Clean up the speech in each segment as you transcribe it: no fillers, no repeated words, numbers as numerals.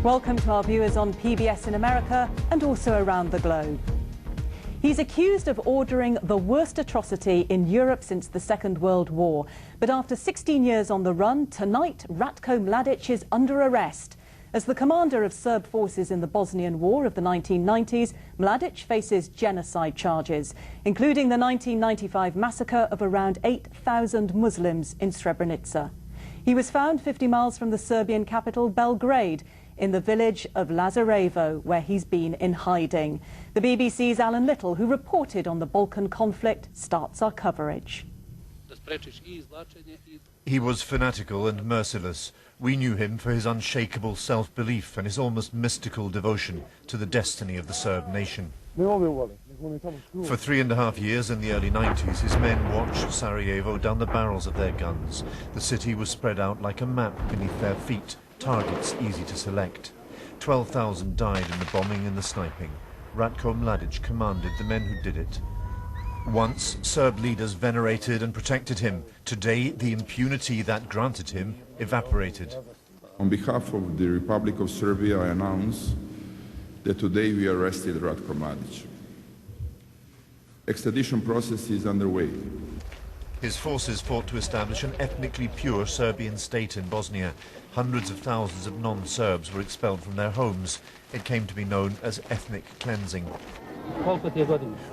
Welcome to our viewers on PBS in America and also around the globe. He's accused of ordering the worst atrocity in Europe since the Second World War. But after 16 years on the run, tonight Ratko Mladic is under arrest. As the commander of Serb forces in the Bosnian War of the 1990s, Mladic faces genocide charges, including the 1995 massacre of around 8,000 Muslims in Srebrenica. He was found 50 miles from the Serbian capital, Belgrade, in the village of Lazarevo, where he's been in hiding. The BBC's Alan Little, who reported on the Balkan conflict, starts our coverage. He was fanatical and merciless. We knew him for his unshakable self-belief and his almost mystical devotion to the destiny of the Serb nation. For 3.5 years in the early 90s, his men watched Sarajevo down the barrels of their guns. The city was spread out like a map beneath their feet, targets easy to select. 12,000 died in the bombing and the sniping. Ratko Mladic commanded the men who did it. Once, Serb leaders venerated and protected him. Today, the impunity that granted him evaporated. On behalf of the Republic of Serbia, I announce that today we arrested Ratko Mladic. Extradition process is underway. His forces fought to establish an ethnically pure Serbian state in Bosnia. Hundreds of thousands of non-Serbs were expelled from their homes. It came to be known as ethnic cleansing.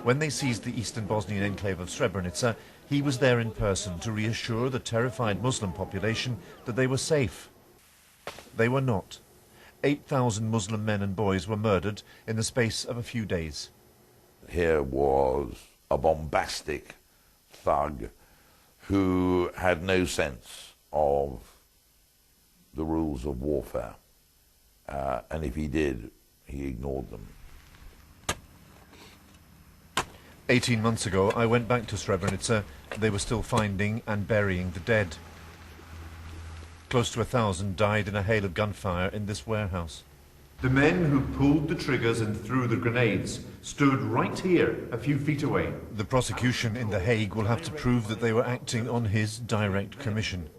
When they seized the eastern Bosnian enclave of Srebrenica, he was there in person to reassure the terrified Muslim population that they were safe. They were not. 8,000 Muslim men and boys were murdered in the space of a few days. Here was a bombastic thug who had no sense of the rules of warfare, and if he did, he ignored them. 18 months ago, I went back to Srebrenica. They were still finding and burying the dead. Close to 1,000 died in a hail of gunfire in this warehouse. The men who pulled the triggers and threw the grenades stood right here, a few feet away. The prosecution in The Hague will have to prove that they were acting on his direct commission.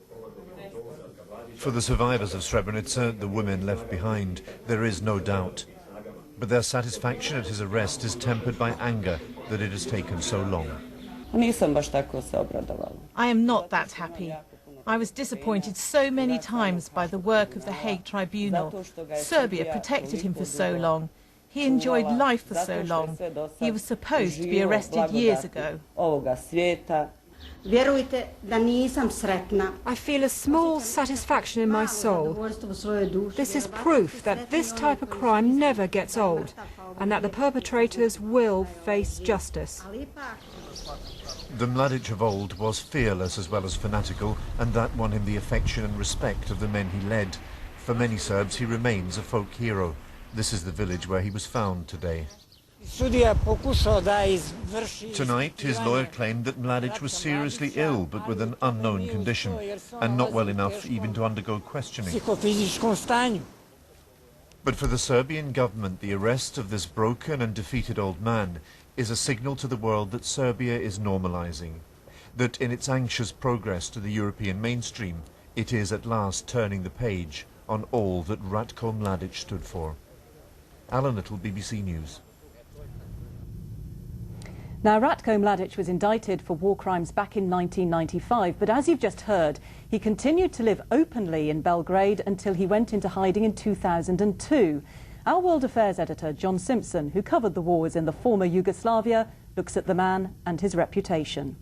For the survivors of Srebrenica, the women left behind, there is no doubt. But their satisfaction at his arrest is tempered by anger that it has taken so long. I am not that happy. I was disappointed so many times by the work of the Hague Tribunal. Serbia protected him for so long. He enjoyed life for so long. He was supposed to be arrested years ago. I feel a small satisfaction in my soul. This is proof that this type of crime never gets old, and that the perpetrators will face justice. The Mladic of old was fearless as well as fanatical, and that won him the affection and respect of the men he led. For many Serbs, he remains a folk hero. This is the village where he was found today. Tonight, his lawyer claimed that Mladic was seriously ill, but with an unknown condition, and not well enough even to undergo questioning. But for the Serbian government, the arrest of this broken and defeated old man is a signal to the world that Serbia is normalizing, that in its anxious progress to the European mainstream, it is at last turning the page on all that Ratko Mladic stood for. Alan Little, BBC News. Now, Ratko Mladic was indicted for war crimes back in 1995, but as you've just heard, he continued to live openly in Belgrade until he went into hiding in 2002. Our World Affairs editor, John Simpson, who covered the wars in the former Yugoslavia, looks at the man and his reputation.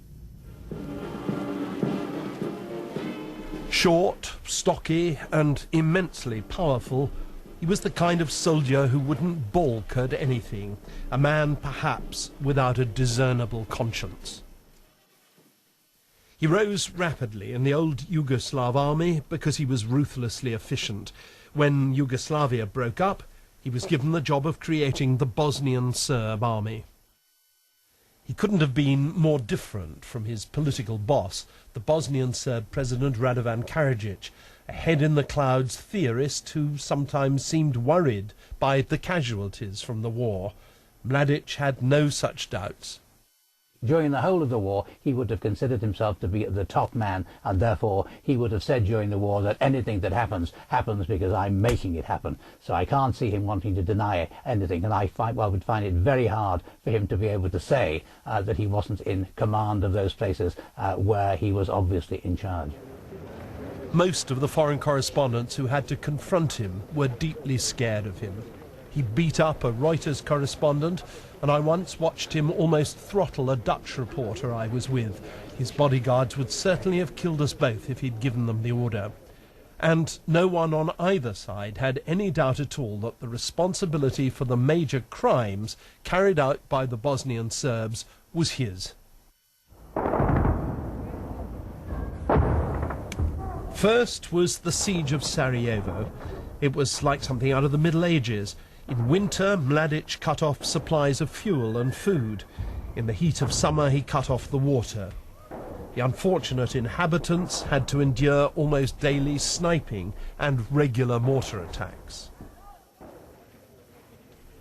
Short, stocky and immensely powerful, he was the kind of soldier who wouldn't balk at anything, a man perhaps without a discernible conscience. He rose rapidly in the old Yugoslav army because he was ruthlessly efficient. When Yugoslavia broke up, he was given the job of creating the Bosnian Serb army. He couldn't have been more different from his political boss, the Bosnian Serb president Radovan Karadzic, a head-in-the-clouds theorist who sometimes seemed worried by the casualties from the war. Mladic had no such doubts. During the whole of the war, he would have considered himself to be the top man, and therefore he would have said during the war that anything that happens, happens because I'm making it happen. So I can't see him wanting to deny anything, and I would find it very hard for him to be able to say that he wasn't in command of those places where he was obviously in charge. Most of the foreign correspondents who had to confront him were deeply scared of him. He beat up a Reuters correspondent, and I once watched him almost throttle a Dutch reporter I was with. His bodyguards would certainly have killed us both if he'd given them the order. And no one on either side had any doubt at all that the responsibility for the major crimes carried out by the Bosnian Serbs was his. First was the siege of Sarajevo. It was like something out of the Middle Ages. In winter, Mladic cut off supplies of fuel and food. In the heat of summer, he cut off the water. The unfortunate inhabitants had to endure almost daily sniping and regular mortar attacks.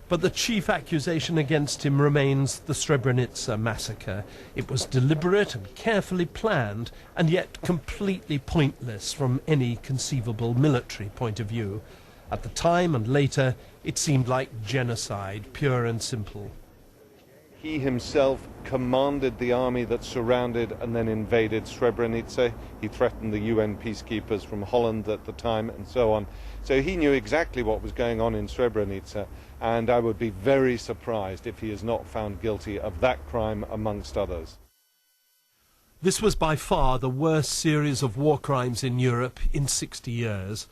But the chief accusation against him remains the Srebrenica massacre. It was deliberate and carefully planned, and yet completely pointless from any conceivable military point of view. At the time and later, it seemed like genocide, pure and simple. He himself commanded the army that surrounded and then invaded Srebrenica. He threatened the UN peacekeepers from Holland at the time and so on. So he knew exactly what was going on in Srebrenica, and I would be very surprised if he is not found guilty of that crime amongst others. This was by far the worst series of war crimes in Europe in 60 years.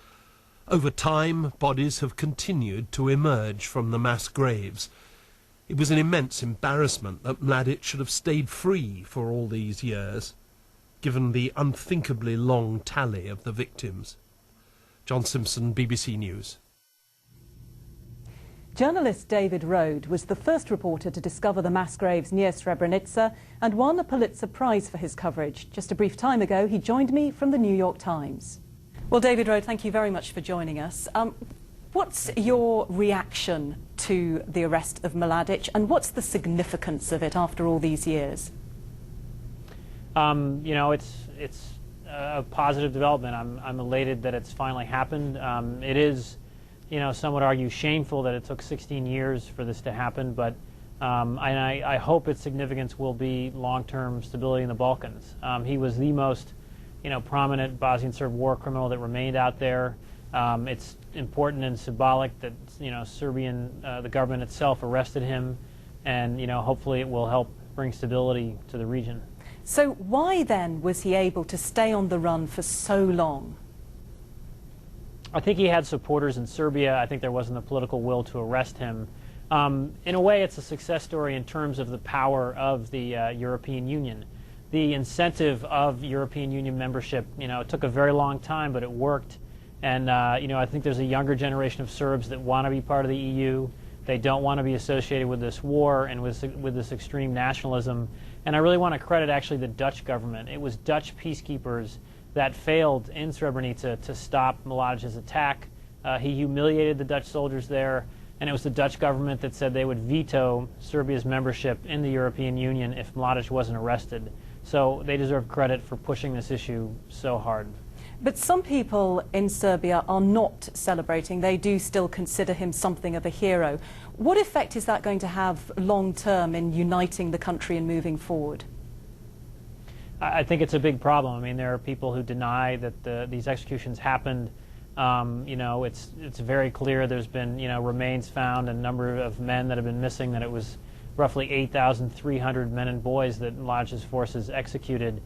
Over time, bodies have continued to emerge from the mass graves. It was an immense embarrassment that Mladic should have stayed free for all these years, given the unthinkably long tally of the victims. John Simpson, BBC News. Journalist David Rode was the first reporter to discover the mass graves near Srebrenica and won a Pulitzer Prize for his coverage. Just a brief time ago, he joined me from the New York Times. Well, David Rode, thank you very much for joining us. What's your reaction to the arrest of Mladic, and what's the significance of it after all these years? You know, it's a positive development. I'm elated that it's finally happened. It is, you know, some would argue shameful that it took 16 years for this to happen, but I hope its significance will be long-term stability in the Balkans. He was the most, you know, prominent Bosnian Serb war criminal that remained out there. It's important and symbolic that, you know, the government itself arrested him, and, you know, hopefully it will help bring stability to the region. So why then was he able to stay on the run for so long? I think he had supporters in Serbia. I think there wasn't the political will to arrest him. In a way, it's a success story in terms of the power of the European Union. The incentive of European Union membership, you know, it took a very long time, but it worked. And, you know, I think there's a younger generation of Serbs that want to be part of the EU. They don't want to be associated with this war and with this extreme nationalism. And I really want to credit, actually, the Dutch government. It was Dutch peacekeepers that failed in Srebrenica to stop Mladic's attack. He humiliated the Dutch soldiers there, and it was the Dutch government that said they would veto Serbia's membership in the European Union if Mladic wasn't arrested. So they deserve credit for pushing this issue so hard. But some people in Serbia are not celebrating. They do still consider him something of a hero. What effect is that going to have long-term in uniting the country and moving forward? I think it's a big problem. I mean, there are people who deny that these executions happened. You know, it's very clear there's been, you know, remains found, a number of men that have been missing, that it was roughly 8,300 men and boys that Mladic's forces executed.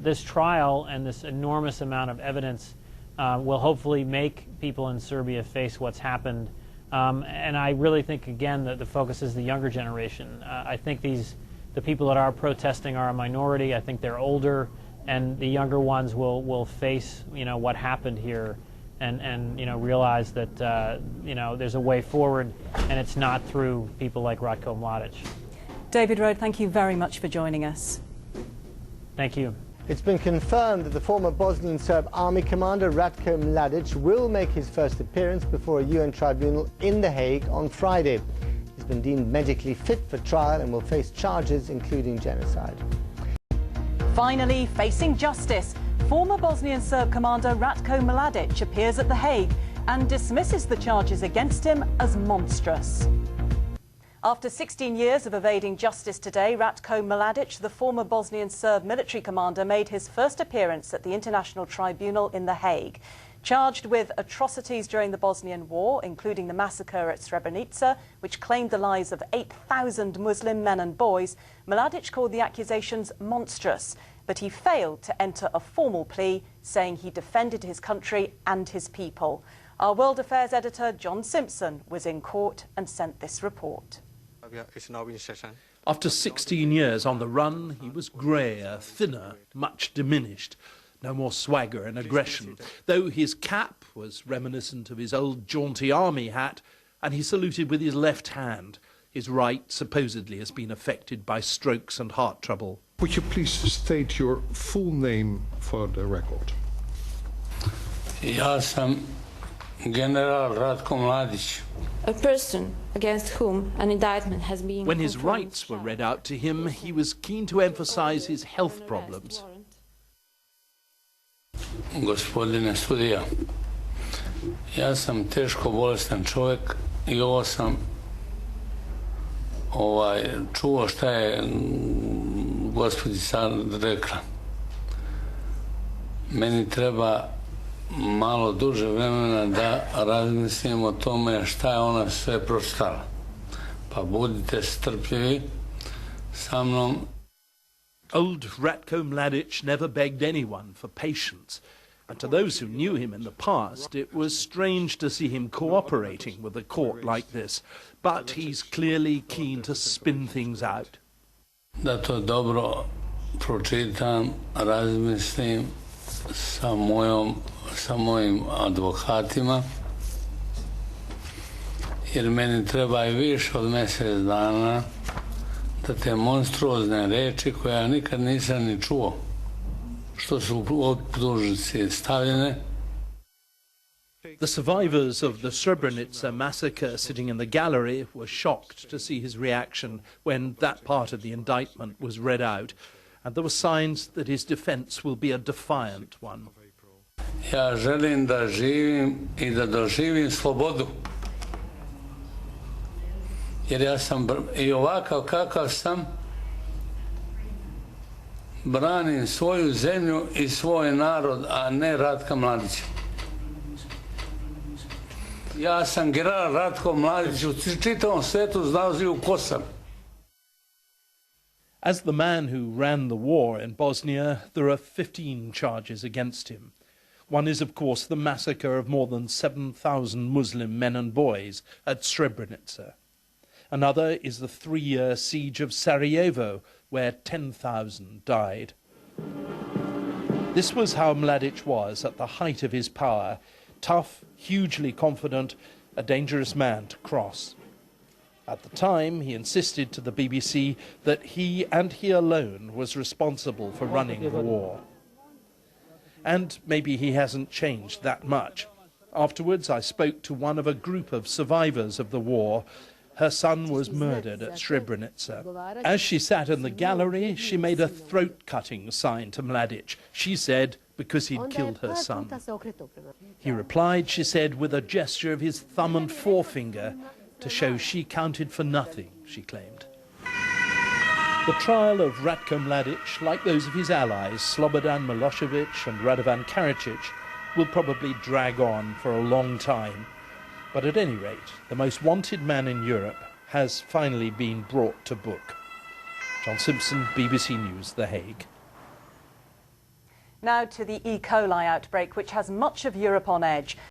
This trial and this enormous amount of evidence will hopefully make people in Serbia face what's happened. And I really think, again, that the focus is the younger generation. I think the people that are protesting are a minority. I think they're older, and the younger ones will face, you know, what happened here, and you know, realize that you know, there's a way forward, and it's not through people like Ratko Mladic. David Rode, thank you very much for joining us. Thank you. It's been confirmed that the former Bosnian Serb army commander Ratko Mladic will make his first appearance before a UN tribunal in The Hague on Friday. He's been deemed medically fit for trial and will face charges including genocide. Finally, facing justice, former Bosnian Serb commander Ratko Mladic appears at The Hague and dismisses the charges against him as monstrous. After 16 years of evading justice today, Ratko Mladic, the former Bosnian Serb military commander, made his first appearance at the International Tribunal in The Hague. Charged with atrocities during the Bosnian War, including the massacre at Srebrenica, which claimed the lives of 8,000 Muslim men and boys, Mladic called the accusations monstrous, but he failed to enter a formal plea, saying he defended his country and his people. Our World Affairs editor, John Simpson, was in court and sent this report. After 16 years on the run, he was greyer, thinner, much diminished. No more swagger and aggression, though his cap was reminiscent of his old jaunty army hat, and he saluted with his left hand. His right supposedly has been affected by strokes and heart trouble. Would you please state your full name for the record? Ja sam General Ratko Mladic. A person against whom an indictment has been... When his rights were read out to him, he was keen to emphasize his health problems. Gospodine sudija, ja sam teško bolestan čovjek I ovo sam čuo šta je gospođa sad rekla. Meni treba malo duže vremena da razmislim o tome šta je ona sve pročitala. Pa budite strpljivi sa mnom. Old Ratko Mladic never begged anyone for patience, and to those who knew him in the past, it was strange to see him cooperating with a court like this. But he's clearly keen to spin things out. Da to dobro pročitam, razmislim sa mojim advokatima, jer meni treba I više od mjesec dana da te monstruozne reči koje ja nikad nisam ni čuo, što su u optužnici stavljene. The survivors of the Srebrenica massacre sitting in the gallery were shocked to see his reaction when that part of the indictment was read out, and there were signs that his defense will be a defiant one. Ja želim da živim I da doživim slobodu. Jer ja sam I ovakav kakav sam, branim svoju zemlju I svoj narod, a ne Ratka Mladića. Ja sam general Ratko Mladić, u čitavom svetu znao ko sam. As the man who ran the war in Bosnia, there are 15 charges against him. One is, of course, the massacre of more than 7,000 Muslim men and boys at Srebrenica. Another is the 3-year siege of Sarajevo, where 10,000 died. This was how Mladic was at the height of his power, tough, hugely confident, a dangerous man to cross. At the time, he insisted to the BBC that he and he alone was responsible for running the war. And maybe he hasn't changed that much. Afterwards, I spoke to one of a group of survivors of the war. Her son was murdered at Srebrenica. As she sat in the gallery, she made a throat-cutting sign to Mladic. She said, because he'd killed her son. He replied, she said, with a gesture of his thumb and forefinger, to show she counted for nothing, she claimed. The trial of Ratko Mladic, like those of his allies, Slobodan Milosevic and Radovan Karadzic, will probably drag on for a long time. But at any rate, the most wanted man in Europe has finally been brought to book. John Simpson, BBC News, The Hague. Now to the E. coli outbreak, which has much of Europe on edge.